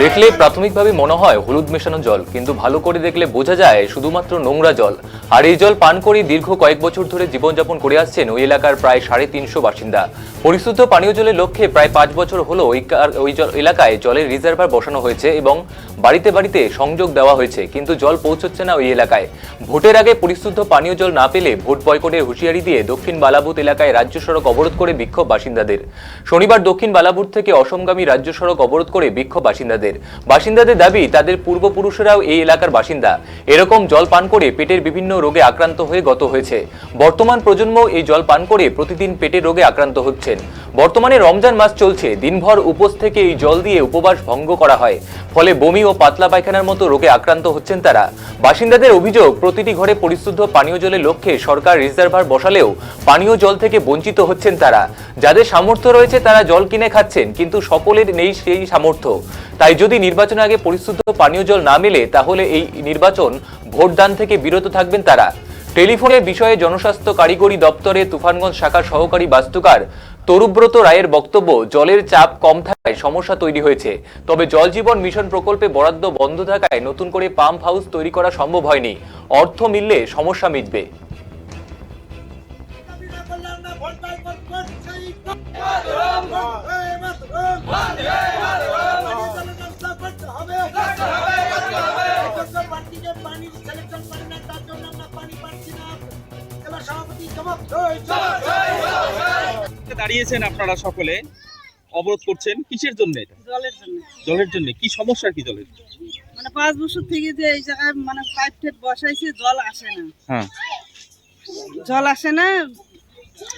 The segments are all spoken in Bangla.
দেখলে প্রাথমিকভাবে মনে হয় হলুদ মেশানো জল, কিন্তু ভালো করে দেখলে বোঝা যায় শুধুমাত্র নোংরা জল। আর এই জল পান করে দীর্ঘ কয়েক বছর ধরে জীবনযাপন করে আসছেন ওই এলাকার প্রায় 350 বাসিন্দা। পরিশুদ্ধ পানীয় জলের লক্ষ্যে প্রায় 5 বছর হলো ওই এলাকায় জলের রিজার্ভার বসানো হয়েছে এবং বাড়িতে বাড়িতে সংযোগ দেওয়া হয়েছে, কিন্তু জল পৌঁছচ্ছে না ওই এলাকায়। ভোটের আগে পরিশুদ্ধ পানীয় জল না পেলে ভোট বয়কটের হুঁশিয়ারি দিয়ে দক্ষিণ বালাবুত এলাকায় রাজ্য সড়ক অবরোধ করে বিক্ষোভ বাসিন্দাদের। শনিবার দক্ষিণ বালাবুত থেকে অসমগামী রাজ্য সড়ক অবরোধ করে বিক্ষোভ বাসিন্দাদের দাবি তাদের পূর্বপুরুষেরাও এই এলাকার বাসিন্দা, এরকম জল পান করে পেটের বিভিন্ন রোগে আক্রান্ত হয়ে গত হয়েছে। বর্তমান প্রজন্ম এই জল পান করে প্রতিদিন পেটের রোগে আক্রান্ত হচ্ছেন। বর্তমানে রমজান মাস চলছে, দিনভর উপোস থেকে এই জল দিয়ে উপবাস ভঙ্গ করা হয়, ফলে বমি ও পাতলা পায়খানার মতো রোগে আক্রান্ত হচ্ছেন তারা। বাসিন্দাদের অভিযোগ, প্রতিটি ঘরে পরিশুদ্ধ পানীয় জলের লক্ষ্যে সরকার রিজার্ভার বসালেও পানীয় জল থেকে বঞ্চিত হচ্ছেন তারা। যাদের সামর্থ্য রয়েছে তারা জল কিনে খাচ্ছেন, কিন্তু সকলের নেই সেই সামর্থ্য। তাই যদি নির্বাচনের আগে পরিশুদ্ধ পানীয় জল না মেলে তাহলে এই নির্বাচন ভোটদান থেকে বিরত থাকবেন তারা। টেলিফোনের বিষয়ে জনস্বাস্থ্য কারিগরি দপ্তরে তুফানগঞ্জ শাখার সহকারী বাস্তুকার তরুব্রত রায়ের বক্তব্য, জলের চাপ কম থাকায় সমস্যা তৈরি হয়েছে, তবে জল জীবন মিশন প্রকল্পে বরাদ্দ বন্ধ থাকায় নতুন করে পাম্প হাউস তৈরি করা সম্ভব হয়নি। অর্থ মিললে সমস্যা মিটবে। দাঁড়িয়েছেন আপনারা সকলে, অবরোধ করছেন কিসের জন্য? এটা জলের জন্য। জলের জন্য। কি সমস্যা কি জলের? মানে 5 বছর থেকে যে এই জায়গায় মানে পাইপ টেপ বসাইছে, জল আসে না। হ্যাঁ, জল আসে না।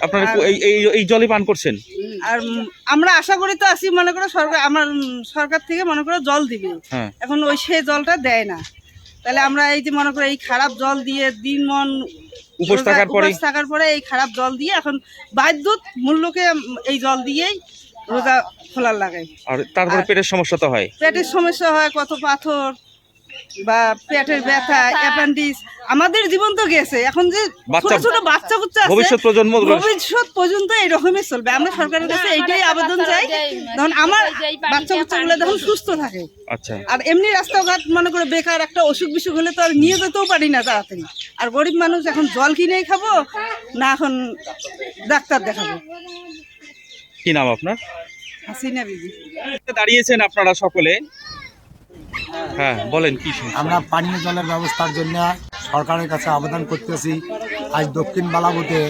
আপনারা এই জলই পান করছেন? আর আমরা আশা করি তো আছি, মনে করো সরকার থেকে মনে করো জল দিবে। হ্যাঁ, এখন ওই সে জলটা দেয় না, তাহলে আমরা এই যে মনে করো এই খারাপ জল দিয়ে দিন মন উপোস থাকার পরে এই খারাপ জল দিয়ে এখন বাধ্যত মূল্যকে এই জল দিয়েই রোজা খোলার লাগে। আর তারপরে পেটের সমস্যা তো হয়। পেটের সমস্যা হয়, কত পাথর বা পেটের ব্যথা, অ্যাপেন্ডিক্স। আমাদের জীবন তো গেছে, এখন যে ছোট ছোট বাচ্চা কুচ্চা আছে, ভবিষ্যৎ পর্যন্ত এরকমই চলবে। আমরা সরকারের কাছে এইটাই আবেদন চাই, তখন আমার বাচ্চা কুচ্চাগুলো তখন সুস্থ থাকে। আচ্ছা, আর এমনি রাস্তাঘাট মনে করে বেকার একটা অসুখ বিসুখ হলে তো আর নিয়ে যেতেও পারি না তাড়াতাড়ি। আর গরিব মানুষ এখন জল কিনেই খাবো না, এখন ডাক্তার দেখাবো। কি নাম আপনার? হাসিনা বিবি। দাঁড়িয়েছেন আপনারা সকলে, হ্যাঁ বলেন কি সমস্যা? আমরা পানীয় জলের ব্যবস্থার জন্য সরকারের কাছে আবেদন করতেছি। আজ দক্ষিণ বালাবুতে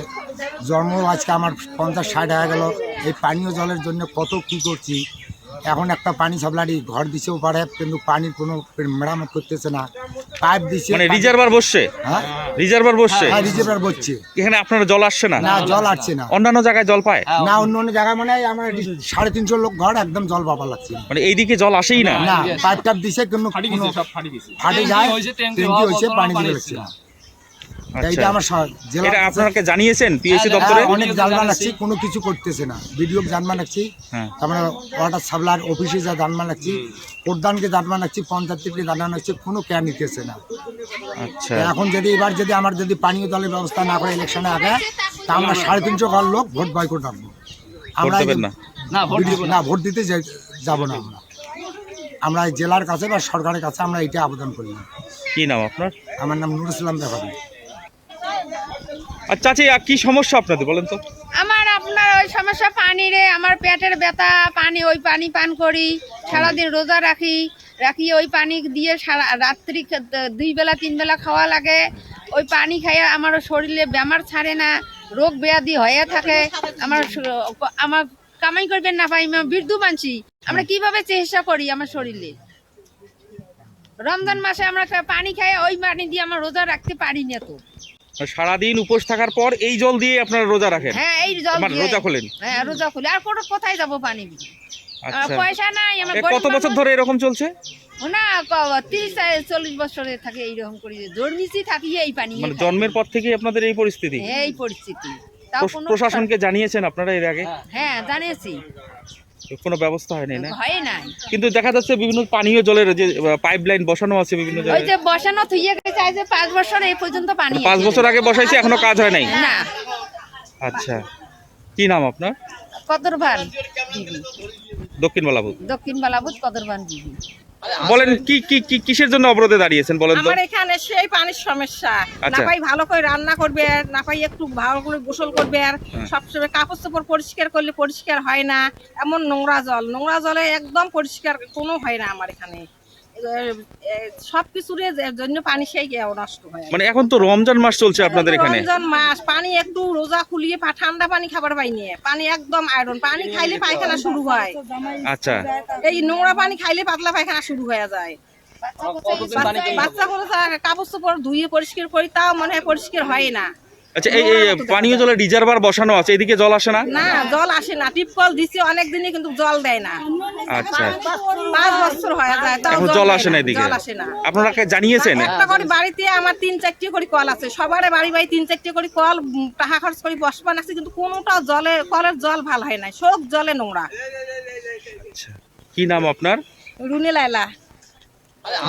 জন্ম, আজকে আমার 50-60 হয়ে গেল। এই পানীয় জলের জন্য কত কি করছি। এখন একটা পানি সাপ্লাই ঘর দিছেও পারে, কিন্তু পানির কোনো মেরামত করতেছে না। পাইপ দিচ্ছে, মানে রিজার্ভার বসছে? হ্যাঁ, রিজার্ভার বসছে। হ্যাঁ, রিজার্ভার বসছে। এখানে আপনার জল আসছে না? না, জল আসছে না। অন্যান্য জায়গায় জল পায় না, অন্য অন্য জায়গায় মানে আমার 350 লোক ঘর একদম জল পাওয়া লাগছে। মানে এইদিকে জল আসেই না? না, পাইপ টাইপ দিছে, কিন্তু ফাটে যায়, ট্যাঙ্কি হয়েছে, পানি দিতে লাগছে না। এইটা আমার জেলা, এটা আপনাকে জানিয়েছেন পিএসসি দপ্তরে? অনেক জানবা লাগছি, কোনো কিছু করতেছে না। ভিডিও জানবা লাগছি, তারপরে ওয়াটার সাপ্লাইয়ের অফিসে যা জানবা লাগছি, প্রধানকে জানবা লাগছি, পঞ্চায়েত থেকে জানানো লাগছে, কোনো কেয়ার নিতেছে না। আচ্ছা, এখন যদি এবার যদি আমার যদি পানীয় জলের ব্যবস্থা না করে ইলেকশনের আগে, তা আমরা 350 ঘর লোক ভোট বয়কট রাখবো। আমরা না ভোট দিতে যাব না। আমরা এই জেলার কাছে বা সরকারের কাছে আমরা এটা আবেদন করলাম। কি নাম আপনার? আমার নাম নুর ইসলাম ব্যাপারী। আচ্ছা, কি সমস্যা আপনাদের বলেন তো? আপনার ওই সমস্যা পানি রে, আমার পেটের ব্যথা, পানি ওই পানি পান করি, সারাদিন রোজা রাখি ওই পানি দিয়ে সারা রাত্রি 2 বেলা 3 বেলা খাওয়া লাগে। ওই পানি খাইয়ে আমার শরীরে বেমার ছাড়ে না, রোগ ব্যাধি হয়ে থাকে। আমার কামাই করবেন না পাই, বৃদ্ধ মানছি, আমরা কিভাবে চিকিৎসা করি আমার শরীরে? রমজান মাসে আমরা পানি খাই, ওই পানি দিয়ে আমরা রোজা রাখতে পারি না। তো সারাদিন উপোস থাকার পর এই জল দিয়ে আপনারা রোজা রাখেন? হ্যাঁ, এই জল দিয়ে রোজা খোলেন? হ্যাঁ, রোজা খুলে। আর কোথায় যাবো পানি? আচ্ছা, পয়সা নাই। আমার কত বছর ধরে এরকম চলছে? না, 30-40 বছরে থাকে এইরকম করে জন্মিছি, থাকি এই পানি। মানে জন্মের পর থেকে আপনাদের এই পরিস্থিতি? এই পরিস্থিতি। প্রশাসনকে জানিয়েছেন আপনারা এর আগে? হ্যাঁ, জানিয়েছি, কোনো ব্যবস্থা হয়নি না? হয় নাই। কিন্তু দেখা যাচ্ছে বিভিন্ন পানীয় জলের যে পাইপলাইন বসানো আছে বিভিন্ন জায়গায়, ওই যে বসানো থুইয়ে গেছে, আজ 5 বছর এই পর্যন্ত পানি। 5 বছর আগে বসাইছে, এখনো কাজ হয় নাই? না। আচ্ছা, কি নাম আপনার? কদরবান বিবি। দক্ষিণ বালাবুত। কদরবান বিবি। বলেন কি কি কি কিসের জন্য অবরোধে দাঁড়িয়েছেন বলেন তো? আমার এখানে সেই পানির সমস্যা, না আচ্ছা। পাই ভালো করে রান্না করবে আর না পাই একটু ভালো করে গোসল করবে আর সবসময় কাপড় চোপড় পরিষ্কার করলে পরিষ্কার হয় না, এমন নোংরা জলে একদম পরিষ্কার কোনো হয় না আমার এখানে। সবকিছুর জন্য পানি সেই নষ্ট হয়। মানে এখন তো রমজান মাস চলছে আপনাদের এখানে, রমজান মাস, পানি একটু রোজা খুলিয়ে ঠান্ডা পানি খাবার পাইনি, পানি একদম আয়রন, পানি খাইলে পায়খানা শুরু হয়। আচ্ছা, এই নোংরা পানি খাইলে পাতলা পায়খানা শুরু হয়ে যায়। বাচ্চা কোনো কাপড় চোপড় ধুয়ে পরিষ্কার করি, তাও মনে হয় পরিষ্কার হয় না। আচ্ছা, এই পানীয় জলের রিজার্ভার বসানো আছে, এদিকে জল আসে না? না, জল আসে না, টিপকল দিছি অনেক দিনে কিন্তু জল দেয় না। আচ্ছা, 5 বছর হয়ে যায় তাও এখন জল আসে না এদিকে? জল আসে না। আপনারা জানিয়েছেন? একটা করে বাড়িতে আমার 3-4টি করে কল আছে, সবার বাড়ি 3-4টি করে কল, টাকা খরচ করে বসবান আছে, কিন্তু কোনোটা জলে কলের জল ভালো হয় না, সব জলে নোংরা। আচ্ছা, কি নাম আপনার? রুনি লাইলা।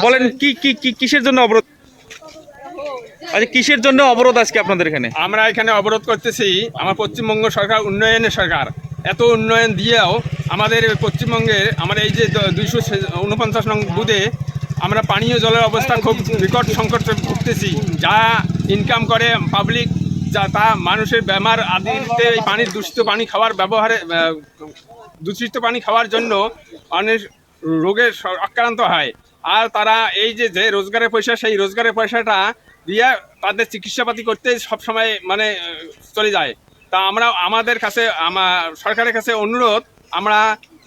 বলেন কি কি কি কিসের জন্য অবরোধ? আচ্ছা, কিসের জন্য অবরোধ আজকে আপনাদের এখানে? আমরা এখানে অবরোধ করতেছি, আমার পশ্চিমবঙ্গ সরকার উন্নয়নের সরকার, এত উন্নয়ন দিয়েও আমাদের পশ্চিমবঙ্গের এই যে 249 নং বুথে আমরা পানীয় জলের অবস্থা খুব বিকট সংকটে ভুগতেছি। যা ইনকাম করে পাবলিক, যা তা মানুষের বেমার আদিতে এই পানির দূষিত পানি খাওয়ার ব্যবহারে, দূষিত পানি খাওয়ার জন্য অনেক রোগের আক্রান্ত হয়। আর তারা এই যে রোজগারের পয়সা, সেই রোজগারের পয়সাটা দিয়ে তাদের চিকিৎসাপাতি করতে সবসময় চলে যায়। তা আমরা আমাদের কাছে সরকারের কাছে অনুরোধ, আমরা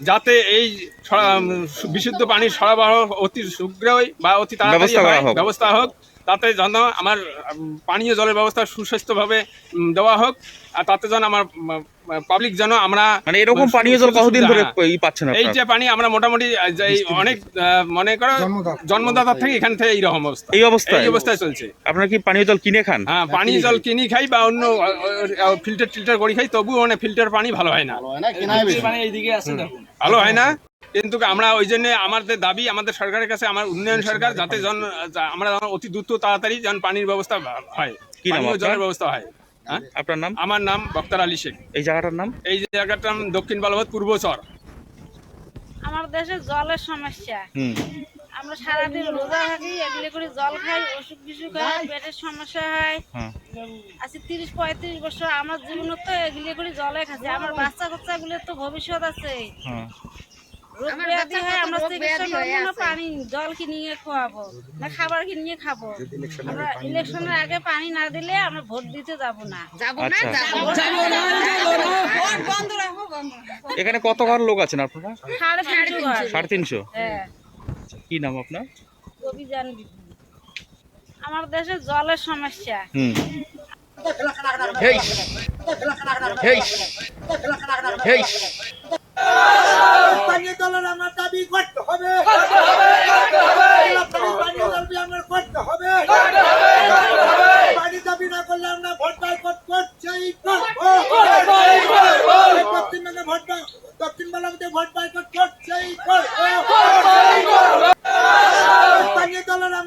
যাতে এই বিশুদ্ধ পানির সরবরাহ অতি শীঘ্রই বা অতি তাড়াতাড়ি ব্যবস্থা হোক, তাতে যেন আমার পানীয় জলের ব্যবস্থা সুস্বাস্থ্যভাবে দেওয়া হোক, আর তাতে যেন আমার পাবলিক যেন আমরা এরকম পানীয় জল কতদিন ধরে পাচ্ছেন? এই যে পানি আমরা মোটামুটি অনেক মনে করো জন্মদাতা থেকে এখান থেকে এইরকম অবস্থা, এই অবস্থায় চলছে। আপনারা কি পানীয় জল কিনে খান? হ্যাঁ, পানীয় জল কিনে খাই বা অন্য ফিল্টার করে খাই, তবুও ফিল্টার পানি ভালো হয় না, ভালো হয় না। কিন্তু আমরা ওই জন্য আমাদের দাবি আমাদের সরকারের কাছে, আমার উন্নয়ন সরকার, যাতে আমরা অতি দ্রুত তাড়াতাড়ি যেন পানির ব্যবস্থা হয়, পানীয় জলের ব্যবস্থা হয়। আপনার নাম? আমার নাম বক্তার আলী শেখ। এই জায়গাটার নাম? এই জায়গাটার নাম দক্ষিণ বালুঘাট পূর্বচর। আমার দেশে জলের সমস্যা, আমরা সারাদিন রোজা থাকি, এগুলি করে জল খাই, অসুখ বিসুখ হয়, পেটের সমস্যা হয়। আছি 30-35 বছর, আমার জীবনে তো এগুলি করে জলে খাচ্ছি। আমার বাচ্চা কাচ্চাগুলোর তো ভবিষ্যৎ আছে, রোগ ব্যাধি হয়, আমরা চিকিৎসা করবো না, পানি জল কিনিয়ে খাওয়াবো না, খাবার কিনিয়ে খাবো। আমরা ইলেকশনের আগে পানি না দিলে আমরা ভোট দিতে যাব না। এখানে কত ঘর লোক আছেন আপনারা? 350। হ্যাঁ। কি নাম আপনার? অভিযান। আমার দেশে জলের সমস্যা, পানীয় জলের আমার দাবি করতে হবে, পানীয় জল আমরা করতে হবে, পানি দাবি না করলে আমরা ভোট বয়কট করছি।